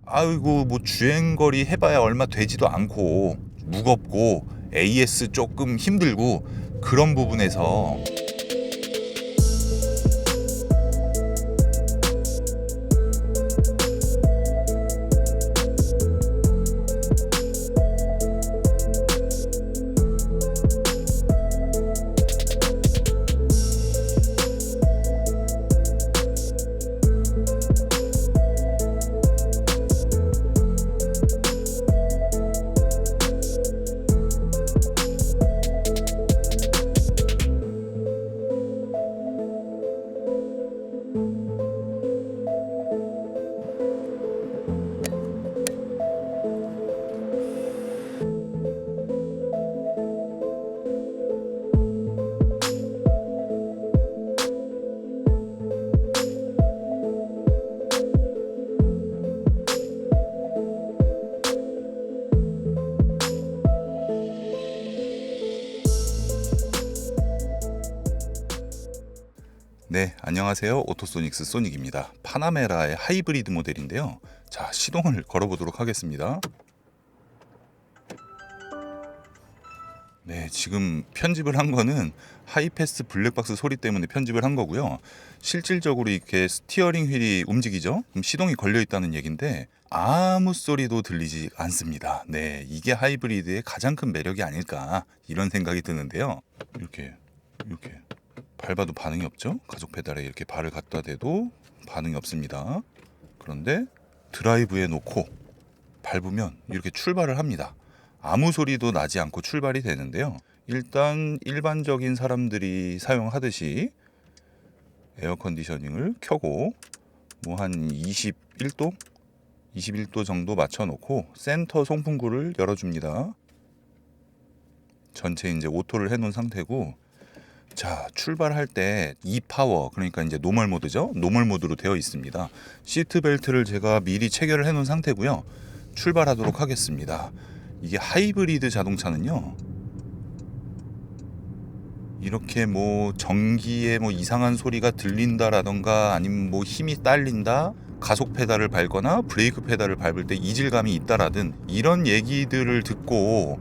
아이고 뭐 주행거리 해봐야 얼마 되지도 않고 무겁고 AS 조금 힘들고 그런 부분에서 네, 안녕하세요. 오토소닉스 소닉입니다. 파나메라의 하이브리드 모델인데요. 자, 시동을 걸어보도록 하겠습니다. 네, 지금 편집을 한 거는 하이패스 블랙박스 소리 때문에 편집을 한 거고요. 실질적으로 이렇게 스티어링 휠이 움직이죠? 그럼 시동이 걸려 있다는 얘기인데 아무 소리도 들리지 않습니다. 네, 이게 하이브리드의 가장 큰 매력이 아닐까 이런 생각이 드는데요. 이렇게 밟아도 반응이 없죠? 가속 페달에 이렇게 발을 갖다 대도 반응이 없습니다. 그런데 드라이브에 놓고 밟으면 이렇게 출발을 합니다. 아무 소리도 나지 않고 출발이 되는데요. 일단 일반적인 사람들이 사용하듯이 에어컨디셔닝을 켜고 뭐 한 21도 정도 맞춰놓고 센터 송풍구를 열어줍니다. 전체 이제 오토를 해놓은 상태고, 자, 출발할 때 e파워, 그러니까 이제 노멀 모드죠. 노멀 모드로 되어 있습니다. 시트 벨트를 제가 미리 체결을 해놓은 상태고요. 출발하도록 하겠습니다. 이게 하이브리드 자동차는요, 이렇게 뭐 전기에 뭐 이상한 소리가 들린다라던가 아니면 뭐 힘이 딸린다, 가속 페달을 밟거나 브레이크 페달을 밟을 때 이질감이 있다라든 이런 얘기들을 듣고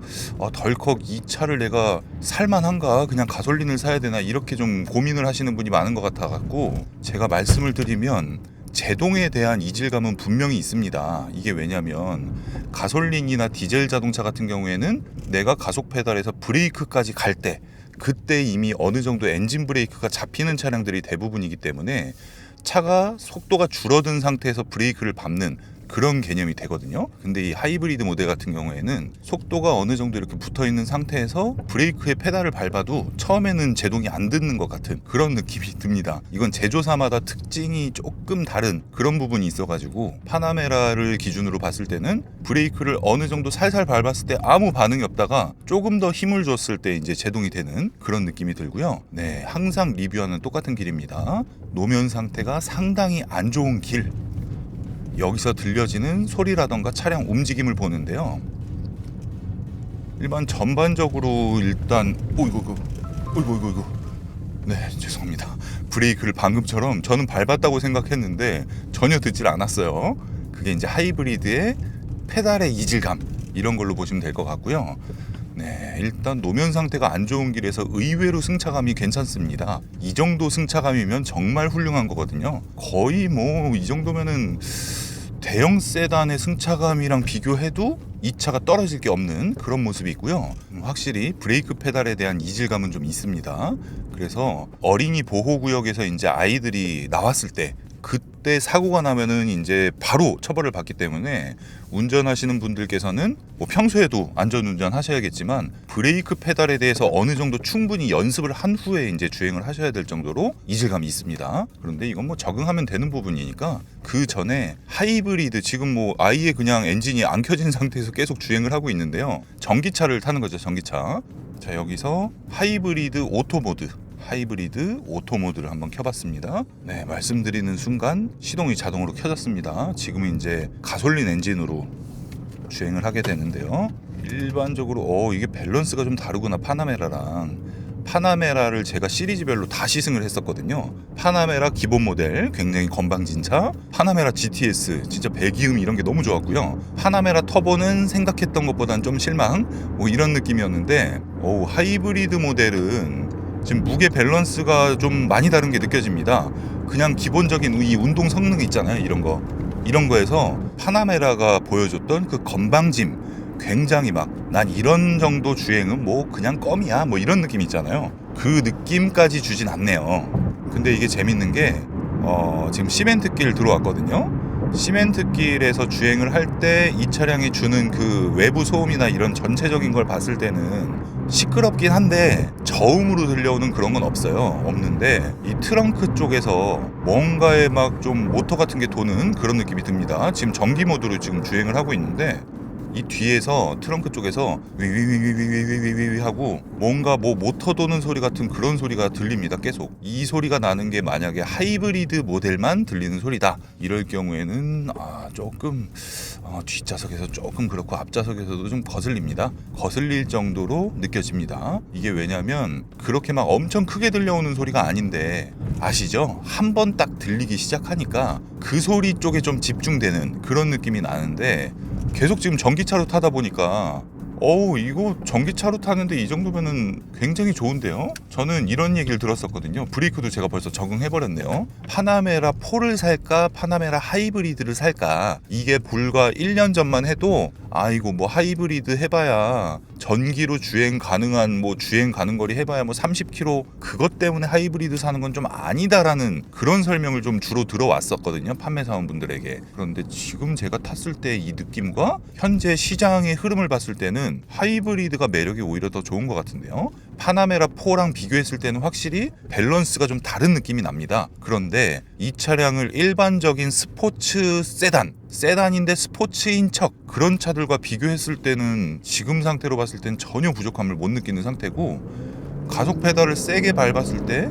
덜컥 이 차를 내가 살만한가, 그냥 가솔린을 사야 되나, 이렇게 좀 고민을 하시는 분이 많은 것 같아 갖고 제가 말씀을 드리면 제동에 대한 이질감은 분명히 있습니다. 이게 왜냐면 가솔린이나 디젤 자동차 같은 경우에는 내가 가속 페달에서 브레이크까지 갈 때 그때 이미 어느 정도 엔진 브레이크가 잡히는 차량들이 대부분이기 때문에 차가 속도가 줄어든 상태에서 브레이크를 밟는 그런 개념이 되거든요. 근데 이 하이브리드 모델 같은 경우에는 속도가 어느 정도 이렇게 붙어 있는 상태에서 브레이크에 페달을 밟아도 처음에는 제동이 안 듣는 것 같은 그런 느낌이 듭니다. 이건 제조사마다 특징이 조금 다른 그런 부분이 있어가지고 파나메라를 기준으로 봤을 때는 브레이크를 어느 정도 살살 밟았을 때 아무 반응이 없다가 조금 더 힘을 줬을 때 이제 제동이 되는 그런 느낌이 들고요. 네, 항상 리뷰하는 똑같은 길입니다. 노면 상태가 상당히 안 좋은 길, 여기서 들려지는 소리라던가 차량 움직임을 보는데요. 일반 전반적으로 일단 어이구 네, 죄송합니다. 브레이크를 방금처럼 저는 밟았다고 생각했는데 전혀 듣질 않았어요. 그게 이제 하이브리드의 페달의 이질감, 이런 걸로 보시면 될 것 같고요. 네, 일단 노면 상태가 안 좋은 길에서 의외로 승차감이 괜찮습니다. 이 정도 승차감이면 정말 훌륭한 거거든요. 거의 뭐 이 정도면은 대형 세단의 승차감이랑 비교해도 이 차가 떨어질 게 없는 그런 모습이 있고요. 확실히 브레이크 페달에 대한 이질감은 좀 있습니다. 그래서 어린이 보호구역에서 이제 아이들이 나왔을 때 그때 사고가 나면은 이제 바로 처벌을 받기 때문에 운전하시는 분들께서는 뭐 평소에도 안전운전 하셔야겠지만 브레이크 페달에 대해서 어느 정도 충분히 연습을 한 후에 이제 주행을 하셔야 될 정도로 이질감이 있습니다. 그런데 이건 뭐 적응하면 되는 부분이니까 그 전에 하이브리드, 지금 뭐 아예 그냥 엔진이 안 켜진 상태에서 계속 주행을 하고 있는데요. 전기차를 타는 거죠, 전기차. 자, 여기서 하이브리드 오토 모드를 한번 켜봤습니다. 네, 말씀드리는 순간 시동이 자동으로 켜졌습니다. 지금은 이제 가솔린 엔진으로 주행을 하게 되는데요. 일반적으로 이게 밸런스가 좀 다르구나, 파나메라랑. 파나메라를 제가 시리즈별로 다 시승을 했었거든요. 파나메라 기본 모델 굉장히 건방진차, 파나메라 GTS 진짜 배기음 이런 게 너무 좋았고요. 파나메라 터보는 생각했던 것보단 좀 실망 뭐 이런 느낌이었는데 하이브리드 모델은 지금 무게 밸런스가 좀 많이 다른 게 느껴집니다. 그냥 기본적인 이 운동 성능 있잖아요. 이런 거에서 파나메라가 보여줬던 그 건방짐, 굉장히 막 난 이런 정도 주행은 뭐 그냥 껌이야 뭐 이런 느낌 있잖아요. 그 느낌까지 주진 않네요. 근데 이게 재밌는 게 지금 시멘트길 들어왔거든요. 시멘트길에서 주행을 할 때 이 차량이 주는 그 외부 소음이나 이런 전체적인 걸 봤을 때는 시끄럽긴 한데 저음으로 들려오는 그런 건 없는데 이 트렁크 쪽에서 뭔가에 막 좀 모터 같은 게 도는 그런 느낌이 듭니다. 지금 전기 모드로 지금 주행을 하고 있는데 이 뒤에서 트렁크 쪽에서 위위위위위위위위 하고 뭔가 뭐 모터 도는 소리 같은 그런 소리가 들립니다. 계속 이 소리가 나는 게 만약에 하이브리드 모델만 들리는 소리다 이럴 경우에는 조금 뒷좌석에서 조금 그렇고 앞좌석에서도 좀 거슬릴 정도로 느껴집니다. 이게 왜냐면 그렇게 막 엄청 크게 들려오는 소리가 아닌데 아시죠? 한 번 딱 들리기 시작하니까 그 소리 쪽에 좀 집중되는 그런 느낌이 나는데 계속 지금 전기차로 타다 보니까 이거 전기차로 타는데 이 정도면은 굉장히 좋은데요? 저는 이런 얘기를 들었었거든요. 브레이크도 제가 벌써 적응해버렸네요. 파나메라 4를 살까 파나메라 하이브리드를 살까, 이게 불과 1년 전만 해도 이거 뭐 하이브리드 해봐야 전기로 주행 가능한 주행 가는 거리 해봐야 30km, 그것 때문에 하이브리드 사는 건 좀 아니다라는 그런 설명을 좀 주로 들어왔었거든요, 판매사원분들에게. 그런데 지금 제가 탔을 때 이 느낌과 현재 시장의 흐름을 봤을 때는 하이브리드가 매력이 오히려 더 좋은 것 같은데요. 파나메라 4랑 비교했을 때는 확실히 밸런스가 좀 다른 느낌이 납니다. 그런데 이 차량을 일반적인 스포츠 세단인데 스포츠인 척 그런 차들과 비교했을 때는 지금 상태로 봤을 땐 전혀 부족함을 못 느끼는 상태고, 가속 페달을 세게 밟았을 때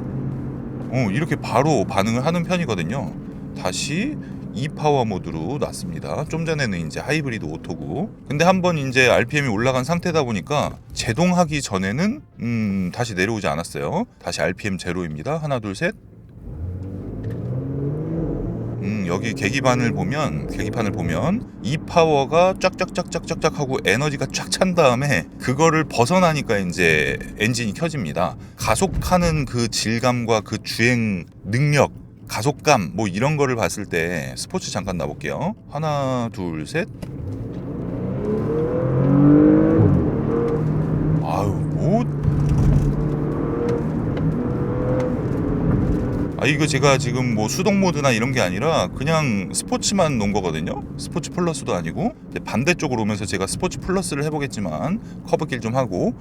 이렇게 바로 반응을 하는 편이거든요. 다시 e파워 모드로 놨습니다. 좀 전에는 이제 하이브리드 오토고, 근데 한번 이제 RPM이 올라간 상태다 보니까 제동하기 전에는 다시 내려오지 않았어요. 다시 RPM 제로입니다. 하나 둘 셋. 여기 계기판을 보면 e파워가 쫙쫙쫙쫙쫙 하고 에너지가 쫙 찬 다음에 그거를 벗어나니까 이제 엔진이 켜집니다. 가속하는 그 질감과 그 주행 능력, 가속감 이런 거를 봤을 때 스포츠 잠깐 놔볼게요. 하나 둘 셋. 이거 제가 지금 수동 모드나 이런 게 아니라 그냥 스포츠만 놓은 거거든요. 스포츠 플러스도 아니고. 반대쪽으로 오면서 제가 스포츠 플러스를 해보겠지만 커브길 좀 하고,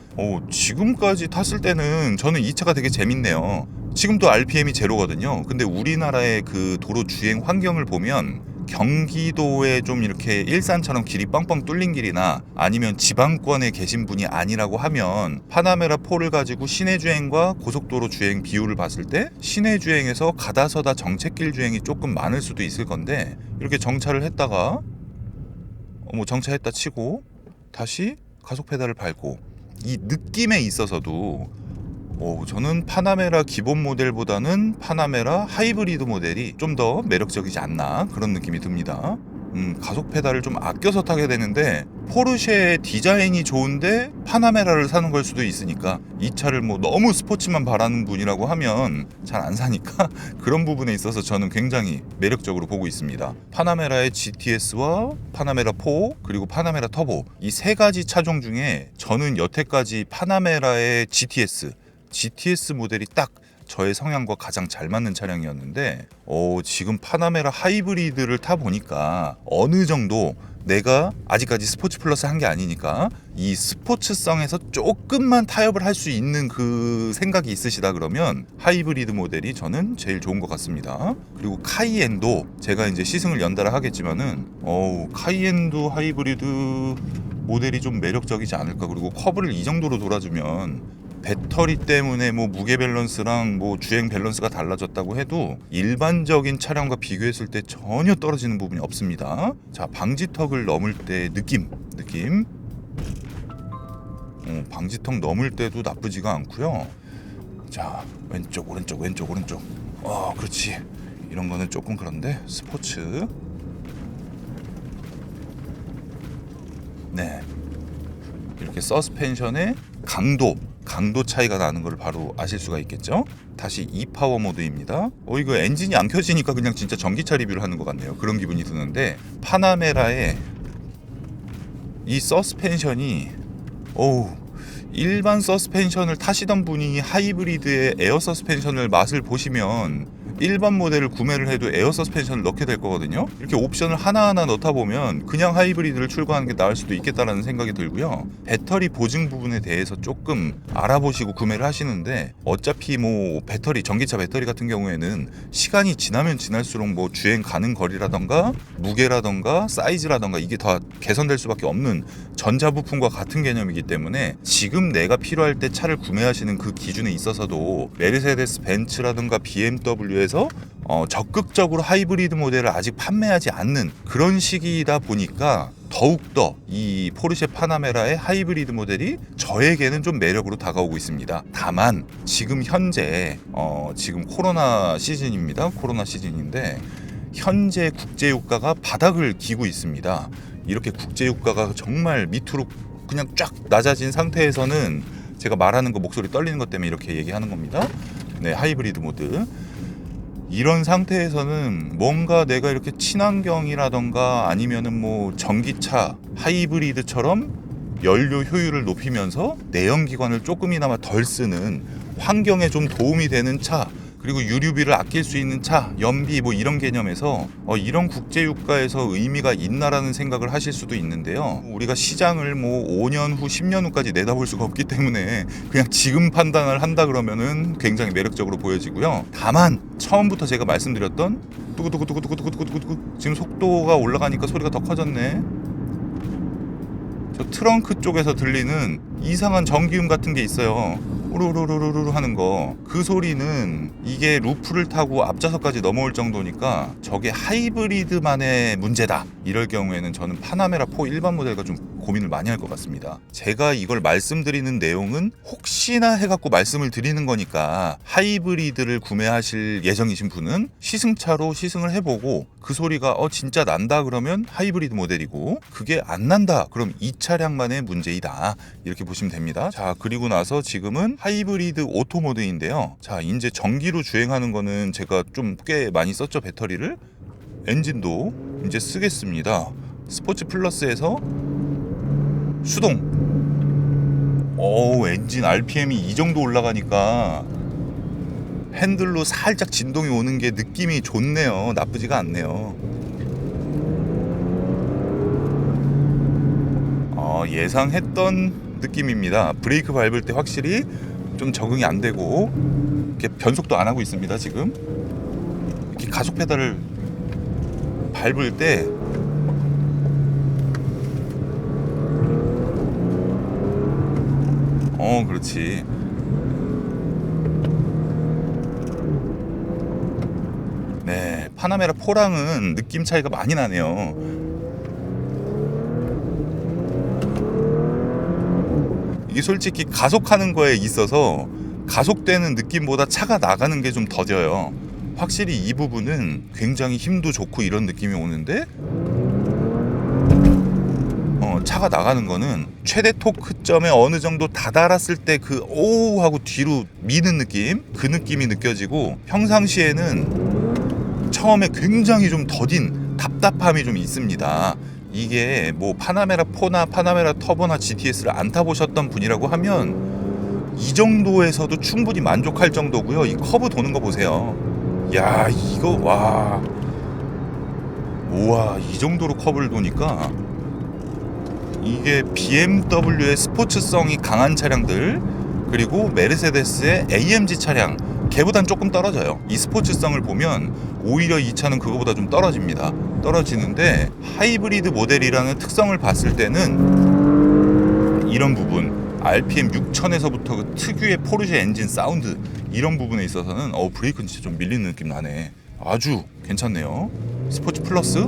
지금까지 탔을 때는 저는 이 차가 되게 재밌네요. 지금도 RPM이 제로거든요. 근데 우리나라의 그 도로 주행 환경을 보면 경기도에 좀 이렇게 일산처럼 길이 뻥뻥 뚫린 길이나 아니면 지방권에 계신 분이 아니라고 하면 파나메라 4를 가지고 시내 주행과 고속도로 주행 비율을 봤을 때 시내 주행에서 가다서다 정체길 주행이 조금 많을 수도 있을 건데, 이렇게 정차를 했다가 정차했다 치고 다시 가속 페달을 밟고, 이 느낌에 있어서도 저는 파나메라 기본 모델보다는 파나메라 하이브리드 모델이 좀 더 매력적이지 않나 그런 느낌이 듭니다. 가속 페달을 좀 아껴서 타게 되는데 포르쉐의 디자인이 좋은데 파나메라를 사는 걸 수도 있으니까, 이 차를 너무 스포츠만 바라는 분이라고 하면 잘 안 사니까 그런 부분에 있어서 저는 굉장히 매력적으로 보고 있습니다. 파나메라의 GTS와 파나메라 4 그리고 파나메라 터보, 이 세 가지 차종 중에 저는 여태까지 파나메라의 GTS 모델이 딱 저의 성향과 가장 잘 맞는 차량이었는데, 지금 파나메라 하이브리드를 타보니까 어느 정도 내가 아직까지 스포츠 플러스 한 게 아니니까 이 스포츠성에서 조금만 타협을 할 수 있는 그 생각이 있으시다 그러면 하이브리드 모델이 저는 제일 좋은 것 같습니다. 그리고 카이엔도 제가 이제 시승을 연달아 하겠지만은 카이엔도 하이브리드 모델이 좀 매력적이지 않을까. 그리고 커브를 이 정도로 돌아주면 배터리 때문에 무게 밸런스랑 주행 밸런스가 달라졌다고 해도 일반적인 차량과 비교했을 때 전혀 떨어지는 부분이 없습니다. 자, 방지턱을 넘을 때 느낌. 방지턱 넘을 때도 나쁘지가 않고요. 자, 왼쪽 오른쪽 왼쪽 오른쪽. 그렇지. 이런 거는 조금 그런데 스포츠. 네, 이렇게 서스펜션의 강도 차이가 나는 걸 바로 아실 수가 있겠죠. 다시 e파워 모드입니다. 이거 엔진이 안 켜지니까 그냥 진짜 전기차 리뷰를 하는 것 같네요. 그런 기분이 드는데, 파나메라의 이 서스펜션이 일반 서스펜션을 타시던 분이 하이브리드의 에어 서스펜션을 맛을 보시면 일반 모델을 구매를 해도 에어 서스펜션을 넣게 될 거거든요. 이렇게 옵션을 하나하나 넣다 보면 그냥 하이브리드를 출고하는 게 나을 수도 있겠다라는 생각이 들고요. 배터리 보증 부분에 대해서 조금 알아보시고 구매를 하시는데, 어차피 뭐 배터리, 전기차 배터리 같은 경우에는 시간이 지나면 지날수록 뭐 주행 가는 거리라던가 무게라던가 사이즈라던가 이게 다 개선될 수밖에 없는 전자부품과 같은 개념이기 때문에, 지금 내가 필요할 때 차를 구매하시는 그 기준에 있어서도 메르세데스 벤츠라든가 BMW에서 적극적으로 하이브리드 모델을 아직 판매하지 않는 그런 시기이다 보니까, 더욱더 이 포르쉐 파나메라의 하이브리드 모델이 저에게는 좀 매력으로 다가오고 있습니다. 다만 지금 현재 지금 코로나 시즌입니다. 코로나 시즌인데 현재 국제유가가 바닥을 기고 있습니다. 이렇게 국제유가가 정말 밑으로 그냥 쫙 낮아진 상태에서는 제가 말하는 거 목소리 떨리는 것 때문에 이렇게 얘기하는 겁니다. 네, 하이브리드 모드. 이런 상태에서는 뭔가 내가 이렇게 친환경이라던가 아니면은 뭐 전기차 하이브리드처럼 연료 효율을 높이면서 내연기관을 조금이나마 덜 쓰는, 환경에 좀 도움이 되는 차, 그리고 유류비를 아낄 수 있는 차, 연비 뭐 이런 개념에서 이런 국제유가에서 의미가 있나라는 생각을 하실 수도 있는데요. 우리가 시장을 뭐 5년 후, 10년 후까지 내다볼 수가 없기 때문에 그냥 지금 판단을 한다 그러면은 굉장히 매력적으로 보여지고요. 다만 처음부터 제가 말씀드렸던 뚜구뚜구뚜구뚜구뚜구뚜구, 지금 속도가 올라가니까 소리가 더 커졌네. 저 트렁크 쪽에서 들리는 이상한 전기음 같은 게 있어요. 우르르르르르 하는 거. 그 소리는 이게 루프를 타고 앞좌석까지 넘어올 정도니까 저게 하이브리드만의 문제다. 이럴 경우에는 저는 파나메라 4 일반 모델과 좀 고민을 많이 할 것 같습니다. 제가 이걸 말씀드리는 내용은 혹시나 해갖고 말씀을 드리는 거니까, 하이브리드를 구매하실 예정이신 분은 시승차로 시승을 해보고 그 소리가 진짜 난다 그러면 하이브리드 모델이고, 그게 안 난다 그럼 이 차량만의 문제이다, 이렇게 보시면 됩니다. 자, 그리고 나서 지금은 하이브리드 오토 모드인데요. 자, 이제 전기로 주행하는 거는 제가 좀 꽤 많이 썼죠, 배터리를. 엔진도 이제 쓰겠습니다. 스포츠 플러스에서 수동. 엔진 RPM이 이 정도 올라가니까 핸들로 살짝 진동이 오는 게 느낌이 좋네요. 나쁘지가 않네요. 예상했던 느낌입니다. 브레이크 밟을 때 확실히 좀 적응이 안 되고, 이렇게 변속도 안 하고 있습니다. 지금 이렇게 가속 페달을 밟을 때 그렇지. 네, 파나메라 4랑은 느낌 차이가 많이 나네요. 이게 솔직히 가속하는 거에 있어서 가속되는 느낌보다 차가 나가는 게 좀 더뎌요. 확실히 이 부분은 굉장히 힘도 좋고 이런 느낌이 오는데, 차가 나가는 거는 최대 토크점에 어느 정도 다다랐을 때 그 오우 하고 뒤로 미는 느낌, 그 느낌이 느껴지고, 평상시에는 처음에 굉장히 좀 더딘 답답함이 좀 있습니다. 이게 뭐 파나메라 4나 파나메라 터보나 GTS를 안 타보셨던 분이라고 하면 이 정도에서도 충분히 만족할 정도고요. 이 커브 도는 거 보세요. 야, 이거 우와, 이 정도로 커브를 도니까, 이게 BMW의 스포츠성이 강한 차량들, 그리고 메르세데스의 AMG 차량, 걔보단 조금 떨어져요. 이 스포츠성을 보면 오히려 이 차는 그거보다 좀 떨어지는데, 하이브리드 모델이라는 특성을 봤을 때는 이런 부분, RPM 6000에서부터 그 특유의 포르쉐 엔진 사운드, 이런 부분에 있어서는 브레이크는 진짜 좀 밀리는 느낌 나네. 아주 괜찮네요. 스포츠 플러스.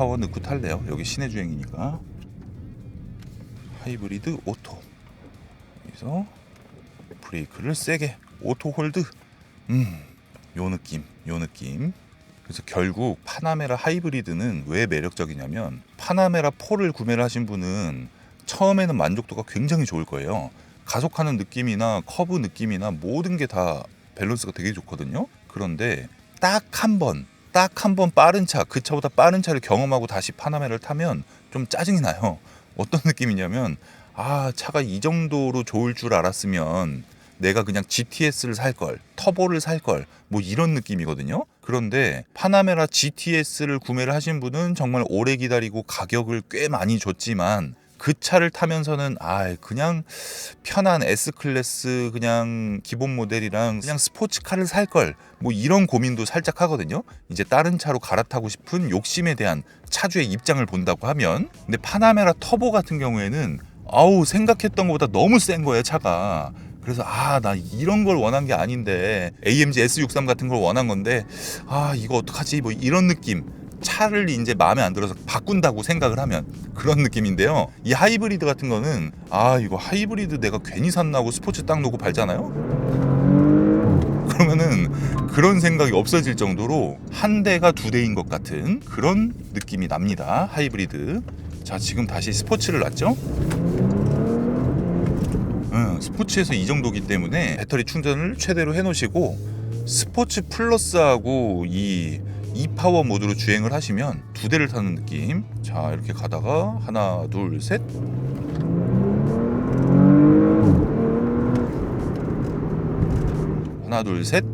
E파워 넣고 탈래요. 여기 시내 주행이니까. 하이브리드 오토. 여기서 브레이크를 세게 오토 홀드. 요 느낌. 그래서 결국 파나메라 하이브리드는 왜 매력적이냐면 파나메라 4를 구매를 하신 분은 처음에는 만족도가 굉장히 좋을 거예요. 가속하는 느낌이나 커브 느낌이나 모든 게 다 밸런스가 되게 좋거든요. 그런데 딱 한 번 빠른 차, 그 차보다 빠른 차를 경험하고 다시 파나메라를 타면 좀 짜증이 나요. 어떤 느낌이냐면 차가 이 정도로 좋을 줄 알았으면 내가 그냥 GTS를 살걸, 터보를 살걸, 뭐 이런 느낌이거든요. 그런데 파나메라 GTS를 구매를 하신 분은 정말 오래 기다리고 가격을 꽤 많이 줬지만 그 차를 타면서는 그냥 편한 S클래스 그냥 기본 모델이랑 그냥 스포츠카를 살걸, 뭐 이런 고민도 살짝 하거든요. 이제 다른 차로 갈아타고 싶은 욕심에 대한 차주의 입장을 본다고 하면. 근데 파나메라 터보 같은 경우에는 생각했던 것보다 너무 센 거예요, 차가. 그래서 나 이런 걸 원한 게 아닌데 AMG S63 같은 걸 원한 건데 이거 어떡하지, 뭐 이런 느낌. 차를 이제 마음에 안 들어서 바꾼다고 생각을 하면 그런 느낌인데요. 이 하이브리드 같은 거는 이거 하이브리드 내가 괜히 샀나 하고 스포츠 딱 놓고 밟잖아요. 그러면은 그런 생각이 없어질 정도로 한 대가 두 대인 것 같은 그런 느낌이 납니다, 하이브리드. 자, 지금 다시 스포츠를 놨죠. 스포츠에서 이 정도기 때문에 배터리 충전을 최대로 해놓으시고 스포츠 플러스하고 이 E파워 모드로 주행을 하시면 두 대를 타는 느낌. 자, 이렇게 가다가 하나 둘 셋. 하나 둘 셋.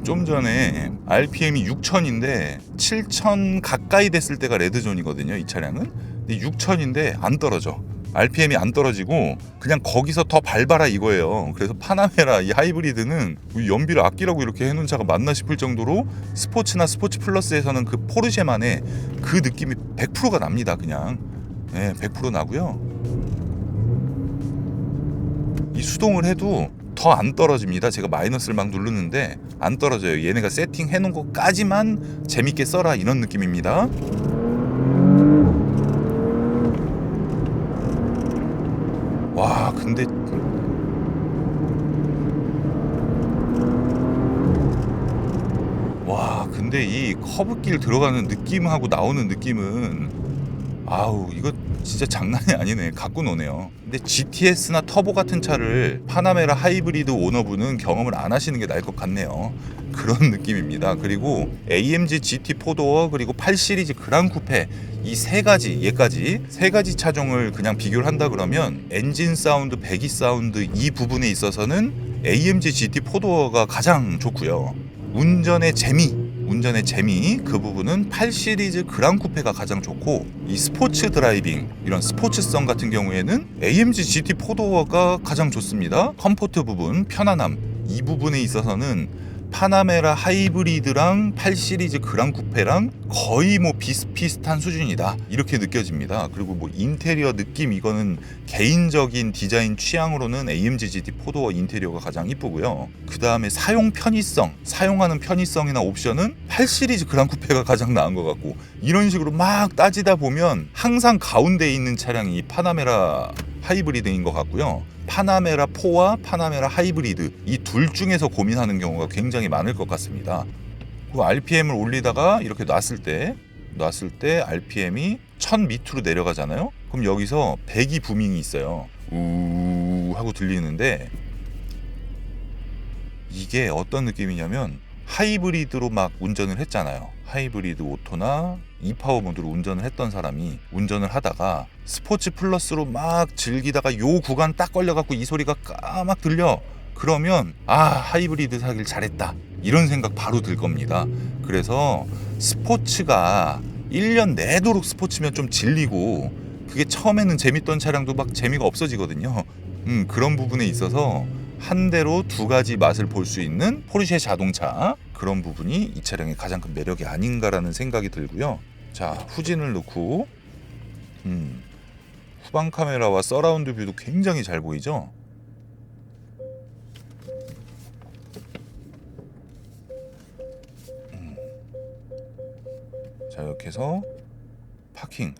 좀 전에 RPM이 6000인데 7000 가까이 됐을 때가 레드존이거든요, 이 차량은. 근데 6000인데 안 떨어져. RPM이 안 떨어지고 그냥 거기서 더 밟아라 이거예요. 그래서 파나메라 이 하이브리드는 연비를 아끼라고 이렇게 해놓은 차가 맞나 싶을 정도로 스포츠나 스포츠 플러스에서는 그 포르쉐만의 그 느낌이 100%가 납니다. 그냥 100% 나고요. 이 수동을 해도 더 안 떨어집니다. 제가 마이너스를 막 누르는데 안 떨어져요. 얘네가 세팅해 놓은 것까지만 재밌게 써라, 이런 느낌입니다. 와, 근데 이 커브길 들어가는 느낌하고 나오는 느낌은 이거 진짜 장난이 아니네. 갖고 노네요. 근데 GTS나 터보 같은 차를 파나메라 하이브리드 오너분은 경험을 안 하시는 게 나을 것 같네요. 그런 느낌입니다. 그리고 AMG GT 4도어 그리고 8 시리즈 그랑 쿠페 이 세 가지 차종을 그냥 비교를 한다 그러면 엔진 사운드, 배기 사운드 이 부분에 있어서는 AMG GT 4도어가 가장 좋고요. 운전의 재미 그 부분은 8 시리즈 그랑 쿠페가 가장 좋고, 이 스포츠 드라이빙 이런 스포츠성 같은 경우에는 AMG GT 4도어가 가장 좋습니다. 컴포트 부분, 편안함 이 부분에 있어서는 파나메라 하이브리드랑 8 시리즈 그랑 쿠페랑 거의 뭐 비슷비슷한 수준이다, 이렇게 느껴집니다. 그리고 뭐 인테리어 느낌, 이거는 개인적인 디자인 취향으로는 AMG GT 4도어 인테리어가 가장 이쁘고요. 그 다음에 사용하는 편의성이나 옵션은 8 시리즈 그랑 쿠페가 가장 나은 것 같고, 이런 식으로 막 따지다 보면 항상 가운데에 있는 차량이 파나메라 하이브리드인 것 같고요. 파나메라 4와 파나메라 하이브리드 이 둘 중에서 고민하는 경우가 굉장히 많을 것 같습니다. 그 RPM을 올리다가 이렇게 놨을 때 RPM이 1000 밑으로 내려가잖아요. 그럼 여기서 배기 부밍이 있어요. 우 하고 들리는데 이게 어떤 느낌이냐면 하이브리드로 막 운전을 했잖아요. 하이브리드 오토나 E파워 모드로 운전을 했던 사람이 운전을 하다가 스포츠 플러스로 막 즐기다가 요 구간 딱 걸려갖고 이 소리가 까막 들려. 그러면 하이브리드 사길 잘했다, 이런 생각 바로 들 겁니다. 그래서 스포츠가 1년 내도록 스포츠면 좀 질리고 그게 처음에는 재밌던 차량도 막 재미가 없어지거든요. 그런 부분에 있어서 한 대로 두 가지 맛을 볼 수 있는 포르쉐 자동차, 그런 부분이 이 차량의 가장 큰 매력이 아닌가라는 생각이 들고요. 자, 후진을 넣고 후방 카메라와 서라운드 뷰도 굉장히 잘 보이죠. 자, 이렇게 해서 파킹,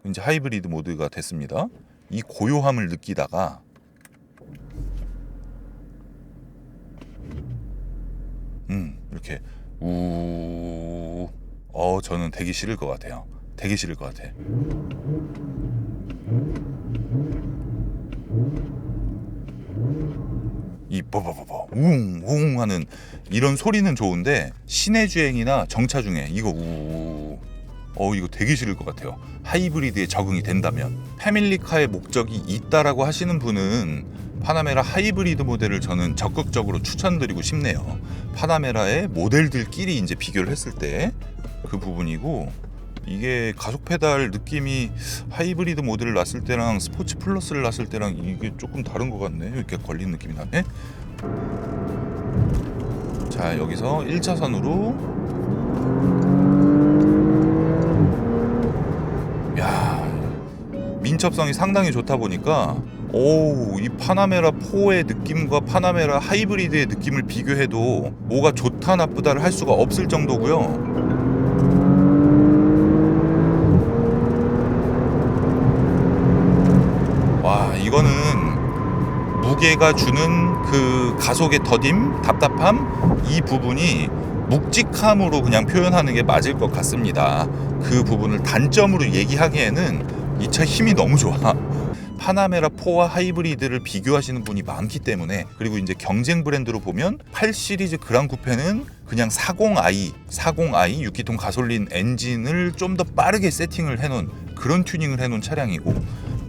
이제 하이브리드 모드가 됐습니다. 이 고요함을 느끼다가 이렇게 저는 되기 싫을 것 같아요. 되기 싫을 것 같아. 이 버버버버 우웅 하는 이런 소리는 좋은데 시내 주행이나 정차 중에 이거 이거 되게 싫을 것 같아요. 하이브리드에 적응이 된다면. 패밀리카의 목적이 있다라고 하시는 분은 파나메라 하이브리드 모델을 저는 적극적으로 추천드리고 싶네요. 파나메라의 모델들끼리 이제 비교를 했을 때 그 부분이고, 이게 가속 페달 느낌이 하이브리드 모델을 놨을 때랑 스포츠 플러스를 놨을 때랑 이게 조금 다른 것 같네. 이렇게 걸린 느낌이 나네. 자, 여기서 1차선으로 민첩성이 상당히 좋다 보니까 이 파나메라 4의 느낌과 파나메라 하이브리드의 느낌을 비교해도 뭐가 좋다 나쁘다를 할 수가 없을 정도고요. 와, 이거는 무게가 주는 그 가속의 더딤, 답답함, 이 부분이 묵직함으로 그냥 표현하는 게 맞을 것 같습니다. 그 부분을 단점으로 얘기하기에는 이 차 힘이 너무 좋아. 파나메라 4와 하이브리드를 비교하시는 분이 많기 때문에, 그리고 이제 경쟁 브랜드로 보면 8 시리즈 그랑 쿠페는 그냥 40i 6기통 가솔린 엔진을 좀 더 빠르게 세팅을 해놓은 그런 튜닝을 해놓은 차량이고,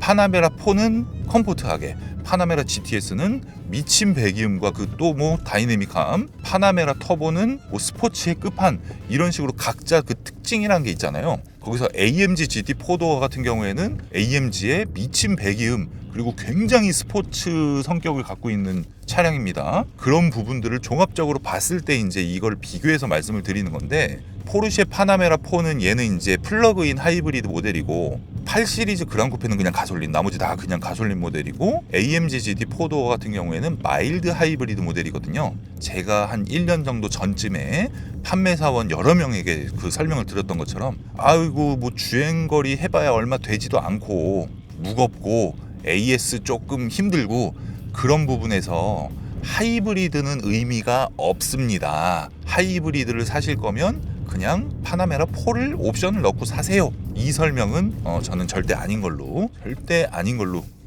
파나메라 4는 컴포트하게, 파나메라 GTS는 미친 배기음과 그 또 뭐 다이내믹함, 파나메라 터보는 뭐 스포츠의 끝판, 이런 식으로 각자 그 특징이라는 게 있잖아요. 거기서 AMG GT4도어 같은 경우에는 AMG의 미친 배기음, 그리고 굉장히 스포츠 성격을 갖고 있는 차량입니다. 그런 부분들을 종합적으로 봤을 때 이제 이걸 비교해서 말씀을 드리는 건데, 포르쉐 파나메라 4는 얘는 이제 플러그인 하이브리드 모델이고, 8 시리즈 그랑 쿠페는 그냥 가솔린, 나머지 다 그냥 가솔린 모델이고, AMG GT4도어 같은 경우에는 마일드 하이브리드 모델이거든요. 제가 한 1년 정도 전쯤에 판매사원 여러 명에게 그 설명을 드렸던 것처럼, 아이고 뭐 주행거리 해봐야 얼마 되지도 않고 무겁고 AS 조금 힘들고, 그런 부분에서 하이브리드는 의미가 없습니다. 하이브리드를 사실 거면 그냥 파나메라 4를 옵션을 넣고 사세요. 이 설명은 저는 절대 아닌 걸로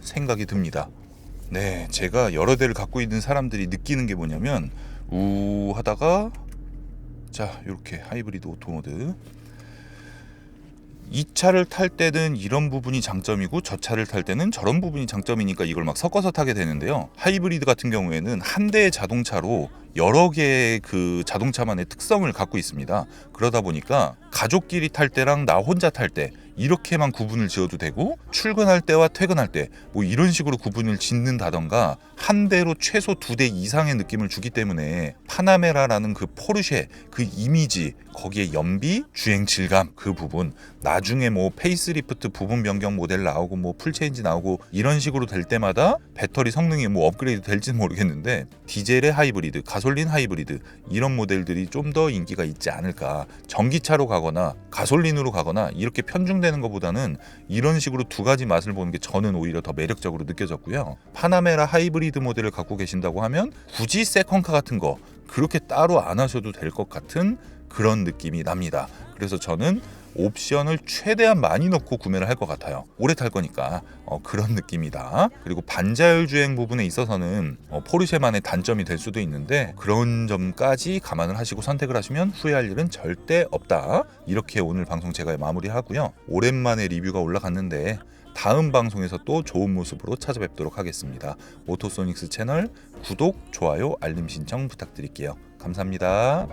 생각이 듭니다. 네, 제가 여러 대를 갖고 있는 사람들이 느끼는 게 뭐냐면, 하다가 자, 이렇게 하이브리드 오토모드, 이 차를 탈 때는 이런 부분이 장점이고 저 차를 탈 때는 저런 부분이 장점이니까 이걸 막 섞어서 타게 되는데요. 하이브리드 같은 경우에는 한 대의 자동차로 여러 개의 그 자동차만의 특성을 갖고 있습니다. 그러다 보니까 가족끼리 탈 때랑 나 혼자 탈 때 이렇게만 구분을 지어도 되고, 출근할 때와 퇴근할 때 뭐 이런 식으로 구분을 짓는다던가, 한 대로 최소 2대 이상의 느낌을 주기 때문에 파나메라라는 그 포르쉐 그 이미지, 거기에 연비, 주행 질감, 그 부분, 나중에 뭐 페이스리프트 부분 변경 모델 나오고 뭐 풀체인지 나오고 이런 식으로 될 때마다 배터리 성능이 뭐 업그레이드 될지는 모르겠는데, 디젤의 하이브리드, 가솔린 하이브리드, 이런 모델들이 좀 더 인기가 있지 않을까. 전기차로 가거나 가솔린으로 가거나 이렇게 편중되는 것보다는 이런 식으로 두 가지 맛을 보는 게 저는 오히려 더 매력적으로 느껴졌고요. 파나메라 하이브리드 모델을 갖고 계신다고 하면 굳이 세컨카 같은 거 그렇게 따로 안 하셔도 될 것 같은 그런 느낌이 납니다. 그래서 저는 옵션을 최대한 많이 넣고 구매를 할 것 같아요. 오래 탈 거니까 그런 느낌이다. 그리고 반자율 주행 부분에 있어서는 포르쉐만의 단점이 될 수도 있는데, 그런 점까지 감안을 하시고 선택을 하시면 후회할 일은 절대 없다. 이렇게 오늘 방송 제가 마무리하고요. 오랜만에 리뷰가 올라갔는데 다음 방송에서 또 좋은 모습으로 찾아뵙도록 하겠습니다. 오토소닉스 채널 구독, 좋아요, 알림 신청 부탁드릴게요. 감사합니다.